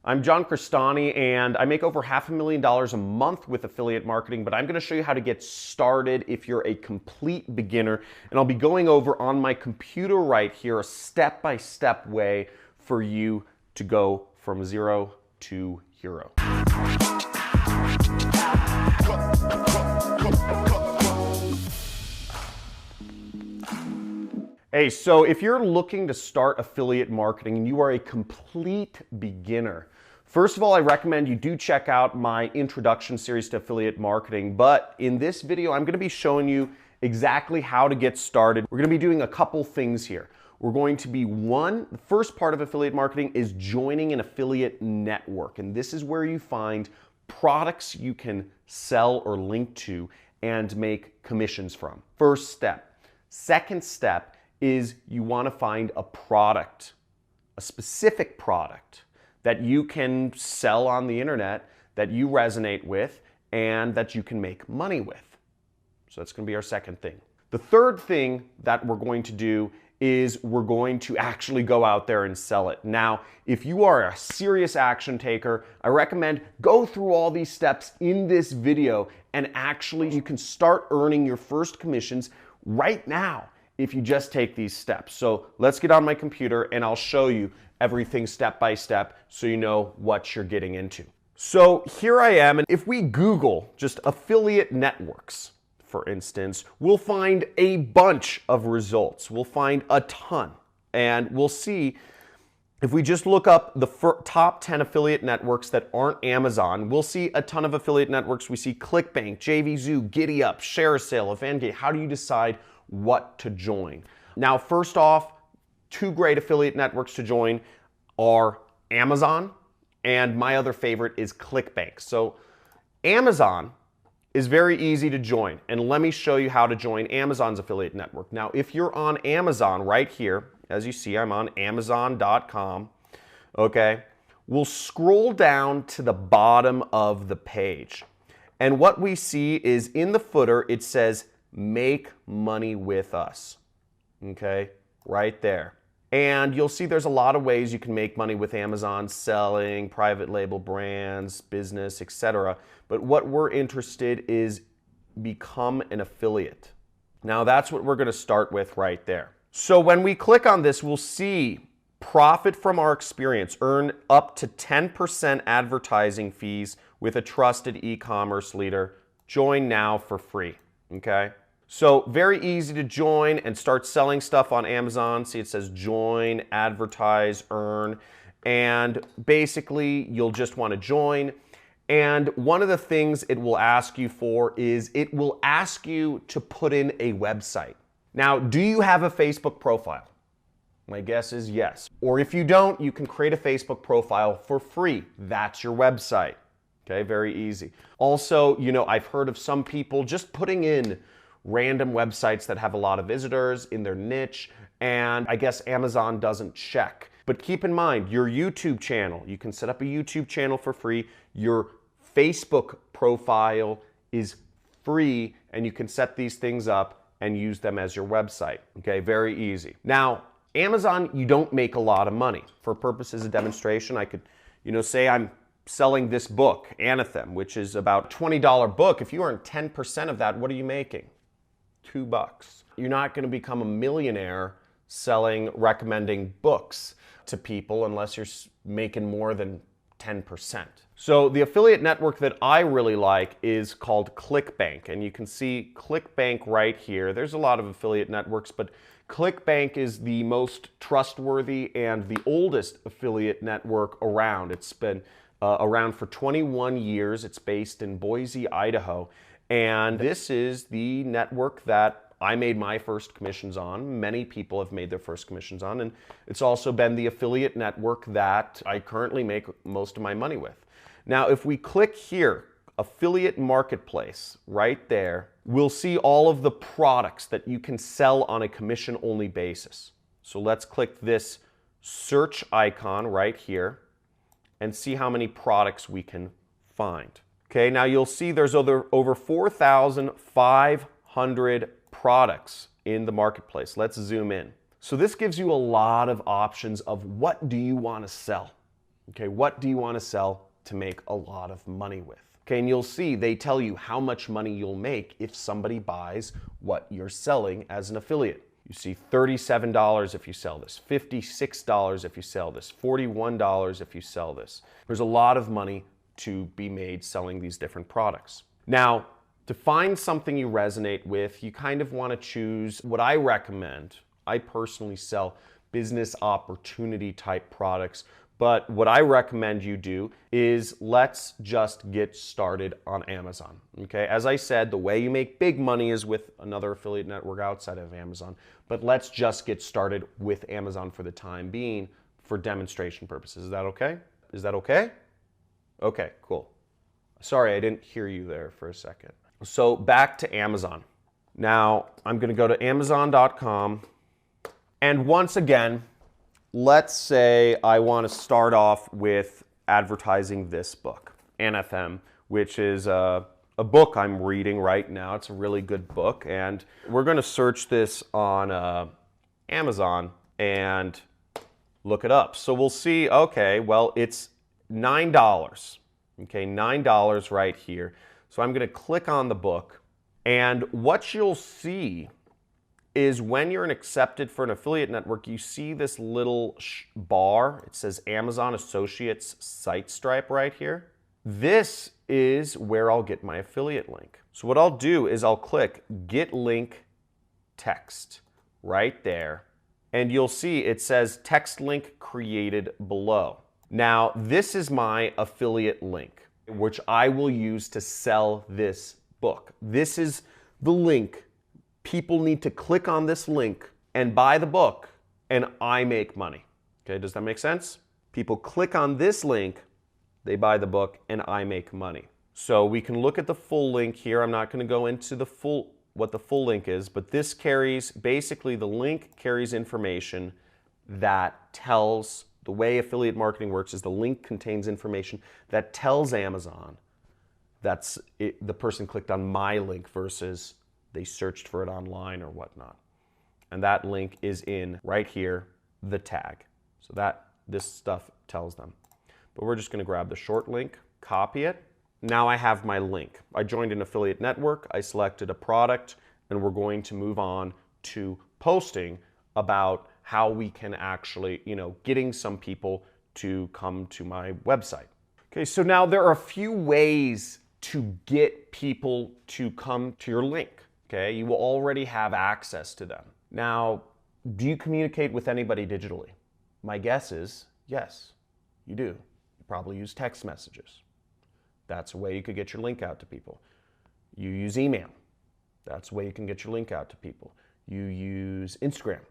I'm John Crestani, and I make over $500,000 a month with affiliate marketing, but I'm going to show you how to get started if you're a complete beginner. And I'll be going over on my computer right here a step-by-step way for you to go from zero to hero. Hey, so if you're looking to start affiliate marketing and you are a complete beginner, first of all, I recommend you do check out my introduction series to affiliate marketing. But in this video, I'm going to be showing you exactly how to get started. We're going to be doing a couple things here. We're going to be the first part of affiliate marketing is joining an affiliate network. And this is where you find products you can sell or link to and make commissions from. First step. Second step is you want to find a product, a specific product that you can sell on the internet, that you resonate with, and that you can make money with. So that's going to be our second thing. The third thing that we're going to do is we're going to actually go out there and sell it. Now, if you are a serious action taker, I recommend go through all these steps in this video, and actually you can start earning your first commissions right now if you just take these steps. So let's get on my computer and I'll show you everything step by step so you know what you're getting into. So here I am, and if we Google just affiliate networks, for instance, we'll find a bunch of results. We'll find a ton, and we'll see if we just look up the top 10 affiliate networks that aren't Amazon, we'll see a ton of affiliate networks. We see ClickBank, JVZoo, GiddyUp, ShareASale, Eventgate. How do you decide what to join? Now, first off, two great affiliate networks to join are Amazon, and my other favorite is ClickBank. So Amazon is very easy to join, and let me show you how to join Amazon's affiliate network. Now, if you're on Amazon right here, as you see, I'm on Amazon.com, okay? We'll scroll down to the bottom of the page, and what we see is in the footer, it says, make money with us, okay? Right there. And you'll see there's a lot of ways you can make money with Amazon, selling, private label brands, business, etc. But what we're interested is become an affiliate. Now that's what we're going to start with right there. So when we click on this, we'll see profit from our experience, earn up to 10% advertising fees with a trusted e-commerce leader. Join now for free, okay? So very easy to join and start selling stuff on Amazon. See, it says join, advertise, earn, and basically you'll just want to join. And one of the things it will ask you for is it will ask you to put in a website. Now, do you have a Facebook profile? My guess is yes. Or if you don't, you can create a Facebook profile for free. That's your website. Okay, very easy. Also, you know, I've heard of some people just putting in random websites that have a lot of visitors in their niche, and I guess Amazon doesn't check. But keep in mind, your YouTube channel, you can set up a YouTube channel for free. Your Facebook profile is free, and you can set these things up and use them as your website. Okay, very easy. Now, Amazon, you don't make a lot of money. For purposes of demonstration, I could, say I'm selling this book, Anathem, which is about a $20 book. If you earn 10% of that, what are you making? $2. You're not going to become a millionaire recommending books to people unless you're making more than 10%. So the affiliate network that I really like is called ClickBank, and you can see ClickBank right here. There's a lot of affiliate networks, but ClickBank is the most trustworthy and the oldest affiliate network around. It's been around for 21 years. It's based in Boise, Idaho, and this is the network that I made my first commissions on. Many people have made their first commissions on, and it's also been the affiliate network that I currently make most of my money with. Now, if we click here, Affiliate Marketplace, right there, we'll see all of the products that you can sell on a commission-only basis. So let's click this search icon right here and see how many products we can find. Okay, now you'll see there's over 4,500 products in the marketplace. Let's zoom in. So this gives you a lot of options of what do you want to sell, Okay, what do you want to sell to make a lot of money with? Okay, and you'll see they tell you how much money you'll make if somebody buys what you're selling as an affiliate. You see $37 if you sell this, $56 if you sell this, $41 if you sell this. There's a lot of money to be made selling these different products. Now, to find something you resonate with, you kind of want to choose what I recommend. I personally sell business opportunity type products, but what I recommend you do is let's just get started on Amazon. Okay, as I said, the way you make big money is with another affiliate network outside of Amazon, but let's just get started with Amazon for the time being for demonstration purposes. Is that okay? Is that okay? Okay, cool. Sorry, I didn't hear you there for a second. So back to Amazon. Now I'm going to go to Amazon.com, and once again, let's say I want to start off with advertising this book, NFM, which is a book I'm reading right now. It's a really good book, and we're going to search this on Amazon and look it up. So we'll see, okay, well, it's $9. Okay, $9 right here. So I'm going to click on the book, and what you'll see is when you're accepted for an affiliate network, you see this little bar. It says Amazon Associates Site Stripe right here. This is where I'll get my affiliate link. So what I'll do is I'll click Get Link Text right there, and you'll see it says text link created below. Now, this is my affiliate link, which I will use to sell this book. This is the link. People need to click on this link and buy the book, and I make money. Okay, does that make sense? People click on this link, they buy the book, and I make money. So we can look at the full link here. I'm not going to go into what the full link is, but this carries, basically the link carries information that tells, the way affiliate marketing works is the link contains information that tells Amazon the person clicked on my link versus they searched for it online or whatnot. And that link is in right here, the tag. So this stuff tells them. But we're just going to grab the short link, copy it. Now I have my link. I joined an affiliate network, I selected a product, and we're going to move on to posting about how we can actually, getting some people to come to my website. Okay, so now there are a few ways to get people to come to your link. Okay, you will already have access to them. Now, do you communicate with anybody digitally? My guess is yes, you do. You probably use text messages. That's a way you could get your link out to people. You use email. That's a way you can get your link out to people. You use Instagram.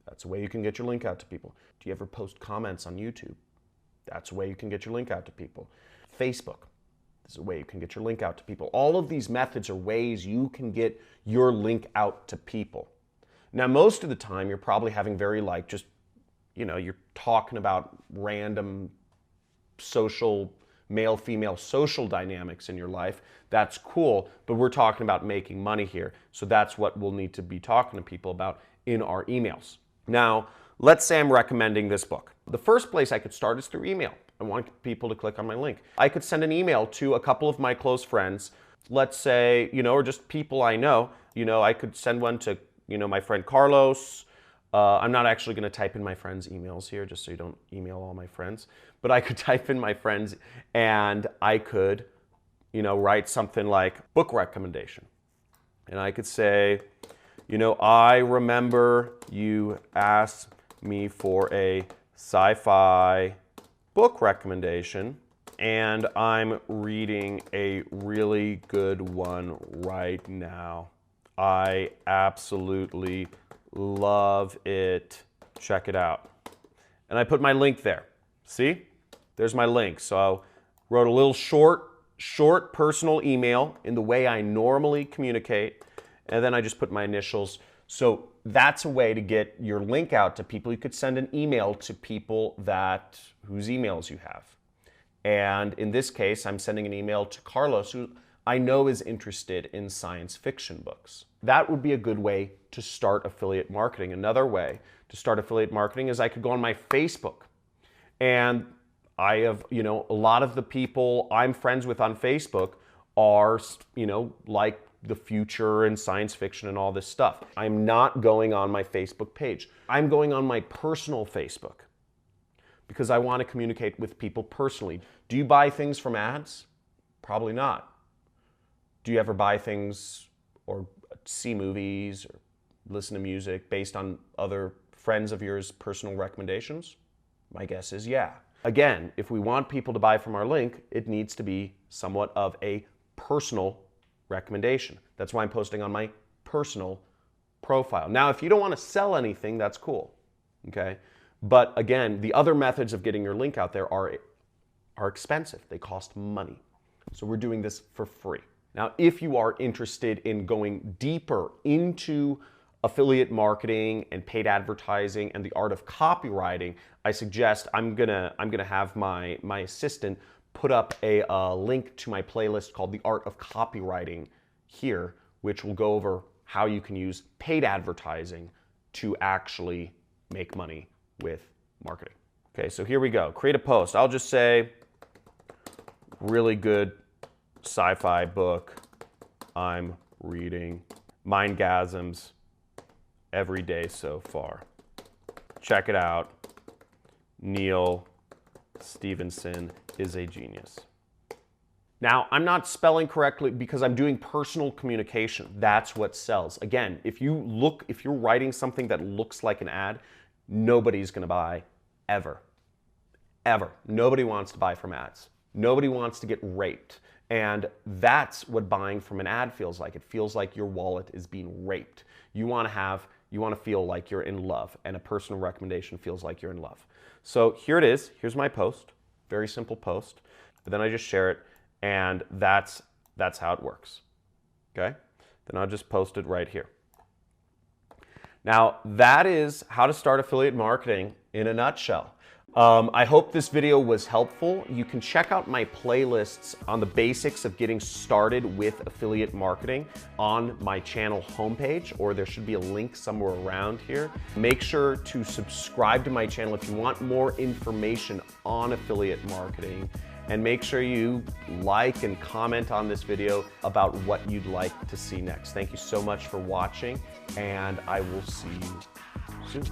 That's a way you can get your link out to people. Do you ever post comments on YouTube? That's a way you can get your link out to people. Facebook. This is a way you can get your link out to people. All of these methods are ways you can get your link out to people. Now, most of the time, you're probably having very you're talking about random social, male-female social dynamics in your life. That's cool, but we're talking about making money here. So that's what we'll need to be talking to people about in our emails. Now, let's say I'm recommending this book. The first place I could start is through email. I want people to click on my link. I could send an email to a couple of my close friends, let's say, or just people I know. I could send one to, my friend Carlos. I'm not actually going to type in my friends' emails here, just so you don't email all my friends. But I could type in my friends, and I could, write something like book recommendation. And I could say, I remember you asked me for a sci-fi book recommendation, and I'm reading a really good one right now. I absolutely love it. Check it out. And I put my link there. See? There's my link. So I wrote a little short personal email in the way I normally communicate, and then I just put my initials. So that's a way to get your link out to people. You could send an email to people whose emails you have. And in this case, I'm sending an email to Carlos, who I know is interested in science fiction books. That would be a good way to start affiliate marketing. Another way to start affiliate marketing is I could go on my Facebook, and I have, you know, a lot of the people I'm friends with on Facebook are, you know, like the future and science fiction and all this stuff. I'm not going on my Facebook page. I'm going on my personal Facebook because I want to communicate with people personally. Do you buy things from ads? Probably not. Do you ever buy things or see movies or listen to music based on other friends of yours' personal recommendations? My guess is yeah. Again, if we want people to buy from our link, it needs to be somewhat of a personal recommendation. That's why I'm posting on my personal profile. Now, if you don't want to sell anything, that's cool, okay? But again, the other methods of getting your link out there are expensive. They cost money. So we're doing this for free. Now, if you are interested in going deeper into affiliate marketing and paid advertising and the art of copywriting, I suggest I'm gonna have my assistant put up a link to my playlist called The Art of Copywriting here, which will go over how you can use paid advertising to actually make money with marketing. Okay, so here we go. Create a post. I'll just say, really good sci-fi book I'm reading, Mindgasms, every day so far. Check it out. Neil Stevenson is a genius. Now, I'm not spelling correctly because I'm doing personal communication. That's what sells. Again, if you're writing something that looks like an ad, nobody's gonna buy ever. Ever. Nobody wants to buy from ads. Nobody wants to get raped. And that's what buying from an ad feels like. It feels like your wallet is being raped. You want to feel like you're in love, and a personal recommendation feels like you're in love. So here it is. Here's my post. Very simple post. But then I just share it, and that's how it works. Okay? Then I'll just post it right here. Now, that is how to start affiliate marketing in a nutshell. I hope this video was helpful. You can check out my playlists on the basics of getting started with affiliate marketing on my channel homepage, or there should be a link somewhere around here. Make sure to subscribe to my channel if you want more information on affiliate marketing, and make sure you like and comment on this video about what you'd like to see next. Thank you so much for watching, and I will see you soon.